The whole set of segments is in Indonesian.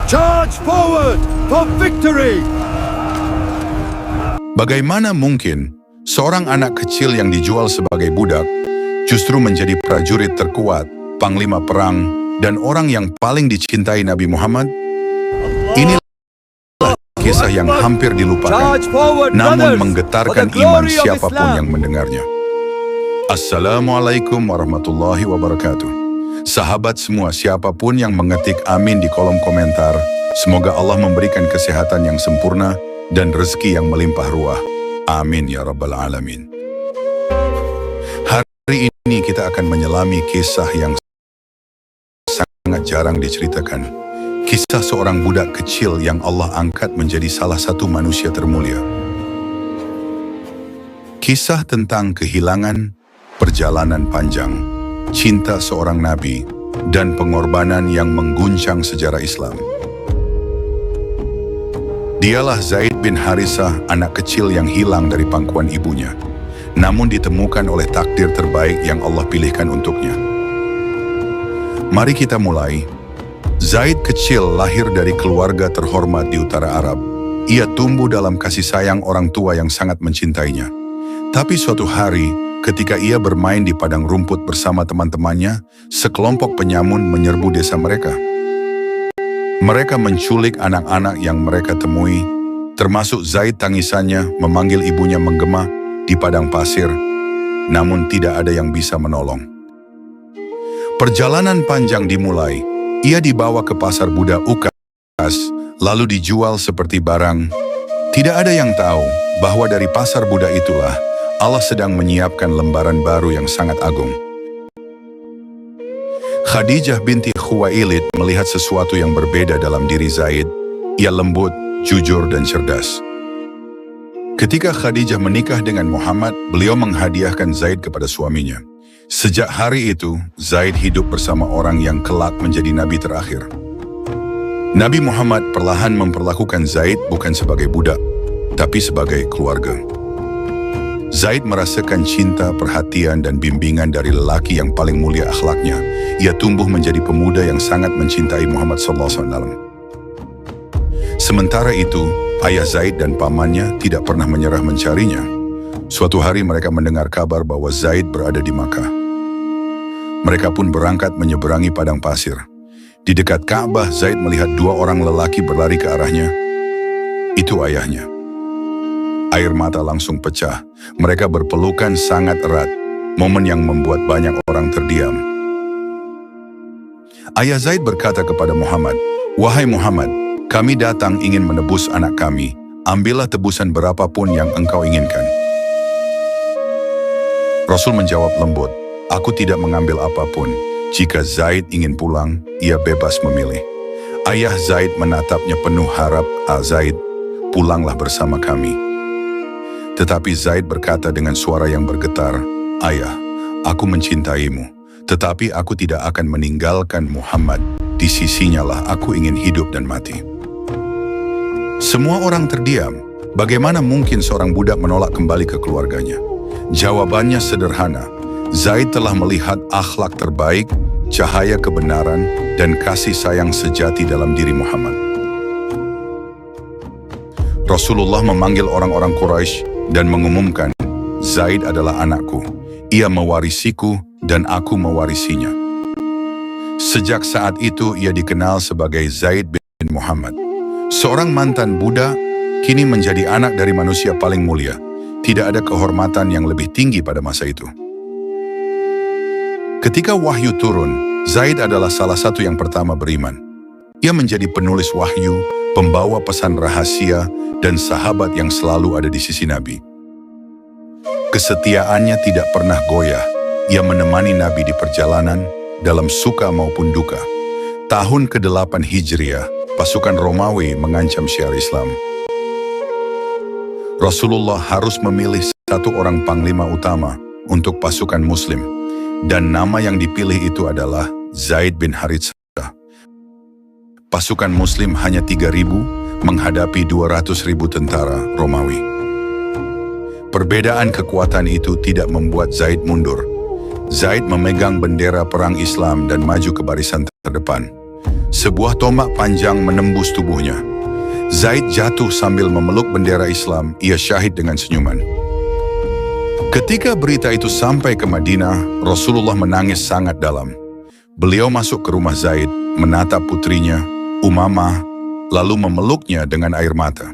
Charge forward for victory! Bagaimana mungkin seorang anak kecil yang dijual sebagai budak justru menjadi prajurit terkuat, panglima perang, dan orang yang paling dicintai Nabi Muhammad? Inilah kisah yang hampir dilupakan, namun menggetarkan iman siapapun yang mendengarnya. Assalamualaikum warahmatullahi wabarakatuh. Sahabat semua, siapapun yang mengetik amin di kolom komentar, semoga Allah memberikan kesehatan yang sempurna dan rezeki yang melimpah ruah. Amin ya rabbal alamin. Hari ini kita akan menyelami kisah yang sangat jarang diceritakan. Kisah seorang budak kecil yang Allah angkat menjadi salah satu manusia termulia. Kisah tentang kehilangan, perjalanan panjang, cinta seorang nabi, dan pengorbanan yang mengguncang sejarah Islam. Dialah Zaid bin Harithah, anak kecil yang hilang dari pangkuan ibunya, namun ditemukan oleh takdir terbaik yang Allah pilihkan untuknya. Mari kita mulai. Zaid kecil lahir dari keluarga terhormat di utara Arab. Ia tumbuh dalam kasih sayang orang tua yang sangat mencintainya. Tapi suatu hari, ketika ia bermain di padang rumput bersama teman-temannya, sekelompok penyamun menyerbu desa mereka. Mereka menculik anak-anak yang mereka temui, termasuk Zaid. Tangisannya memanggil ibunya menggema di padang pasir, namun tidak ada yang bisa menolong. Perjalanan panjang dimulai. Ia dibawa ke pasar budak Ukas, lalu dijual seperti barang. Tidak ada yang tahu bahwa dari pasar budak itulah Allah sedang menyiapkan lembaran baru yang sangat agung. Khadijah binti Khuwailid melihat sesuatu yang berbeda dalam diri Zaid. Ia lembut, jujur, dan cerdas. Ketika Khadijah menikah dengan Muhammad, beliau menghadiahkan Zaid kepada suaminya. Sejak hari itu, Zaid hidup bersama orang yang kelak menjadi nabi terakhir. Nabi Muhammad perlahan memperlakukan Zaid bukan sebagai budak, tapi sebagai keluarga. Zaid merasakan cinta, perhatian, dan bimbingan dari lelaki yang paling mulia akhlaknya. Ia tumbuh menjadi pemuda yang sangat mencintai Muhammad SAW. Sementara itu, ayah Zaid dan pamannya tidak pernah menyerah mencarinya. Suatu hari mereka mendengar kabar bahwa Zaid berada di Makkah. Mereka pun berangkat menyeberangi padang pasir. Di dekat Ka'bah, Zaid melihat dua orang lelaki berlari ke arahnya. Itu ayahnya. Air mata langsung pecah. Mereka berpelukan sangat erat, momen yang membuat banyak orang terdiam. Ayah Zaid berkata kepada Muhammad, "Wahai Muhammad, kami datang ingin menebus anak kami. Ambillah tebusan berapapun yang engkau inginkan." Rasul menjawab lembut, "Aku tidak mengambil apapun. Jika Zaid ingin pulang, ia bebas memilih." Ayah Zaid menatapnya penuh harap, "Zaid, pulanglah bersama kami." Tetapi Zaid berkata dengan suara yang bergetar, "Ayah, aku mencintaimu, tetapi aku tidak akan meninggalkan Muhammad. Di sisinya lah aku ingin hidup dan mati." Semua orang terdiam. Bagaimana mungkin seorang budak menolak kembali ke keluarganya? Jawabannya sederhana. Zaid telah melihat akhlak terbaik, cahaya kebenaran, dan kasih sayang sejati dalam diri Muhammad. Rasulullah memanggil orang-orang Quraisy dan mengumumkan, "Zaid adalah anakku. Ia mewarisiku dan aku mewarisinya." Sejak saat itu ia dikenal sebagai Zaid bin Muhammad. Seorang mantan budak kini menjadi anak dari manusia paling mulia. Tidak ada kehormatan yang lebih tinggi pada masa itu. Ketika wahyu turun, Zaid adalah salah satu yang pertama beriman. Ia menjadi penulis wahyu, pembawa pesan rahasia, dan sahabat yang selalu ada di sisi Nabi. Kesetiaannya tidak pernah goyah. Ia menemani Nabi di perjalanan, dalam suka maupun duka. Tahun ke-8 Hijriah, pasukan Romawi mengancam syiar Islam. Rasulullah harus memilih satu orang panglima utama untuk pasukan Muslim, dan nama yang dipilih itu adalah Zaid bin Harithah. Pasukan Muslim hanya 3.000 menghadapi 200.000 tentara Romawi. Perbedaan kekuatan itu tidak membuat Zaid mundur. Zaid memegang bendera perang Islam dan maju ke barisan terdepan. Sebuah tombak panjang menembus tubuhnya. Zaid jatuh sambil memeluk bendera Islam. Ia syahid dengan senyuman. Ketika berita itu sampai ke Madinah, Rasulullah menangis sangat dalam. Beliau masuk ke rumah Zaid, menatap putrinya, Umamah, lalu memeluknya dengan air mata.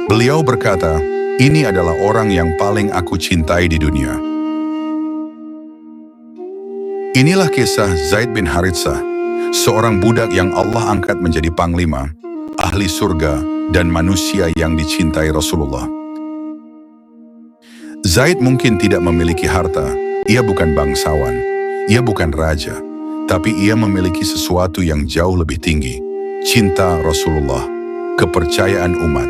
Beliau berkata, "Ini adalah orang yang paling aku cintai di dunia." Inilah kisah Zaid bin Haritsah, seorang budak yang Allah angkat menjadi panglima, ahli surga, dan manusia yang dicintai Rasulullah. Zaid mungkin tidak memiliki harta, ia bukan bangsawan, ia bukan raja, tapi ia memiliki sesuatu yang jauh lebih tinggi, cinta Rasulullah, kepercayaan umat,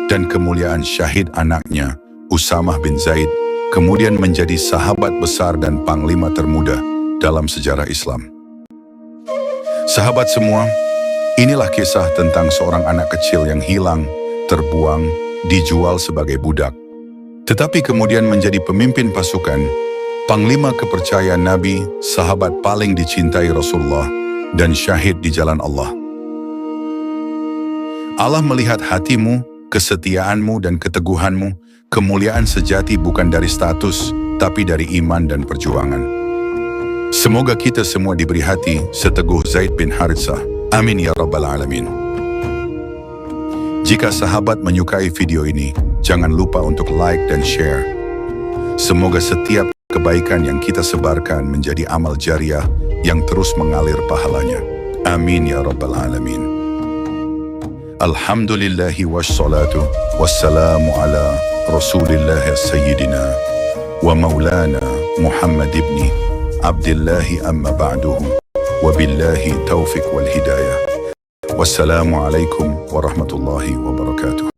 dan kemuliaan syahid anaknya, Usamah bin Zaid, kemudian menjadi sahabat besar dan panglima termuda dalam sejarah Islam. Sahabat semua, inilah kisah tentang seorang anak kecil yang hilang, terbuang, dijual sebagai budak, tetapi kemudian menjadi pemimpin pasukan, panglima kepercayaan Nabi, sahabat paling dicintai Rasulullah, dan syahid di jalan Allah. Allah melihat hatimu, kesetiaanmu dan keteguhanmu. Kemuliaan sejati bukan dari status, tapi dari iman dan perjuangan. Semoga kita semua diberi hati seteguh Zaid bin Haritsah. Amin ya Rabbal Alamin. Jika sahabat menyukai video ini, jangan lupa untuk like dan share. Semoga setiap kebaikan yang kita sebarkan menjadi amal jariah yang terus mengalir pahalanya. Amin ya Rabbal Alamin. Alhamdulillahi wassalatu wassalamu ala Rasulillah Sayyidina wa maulana Muhammad ibni Abdillahi amma ba'duhu wa billahi taufiq wal hidayah. Wassalamualaikum warahmatullahi wabarakatuh.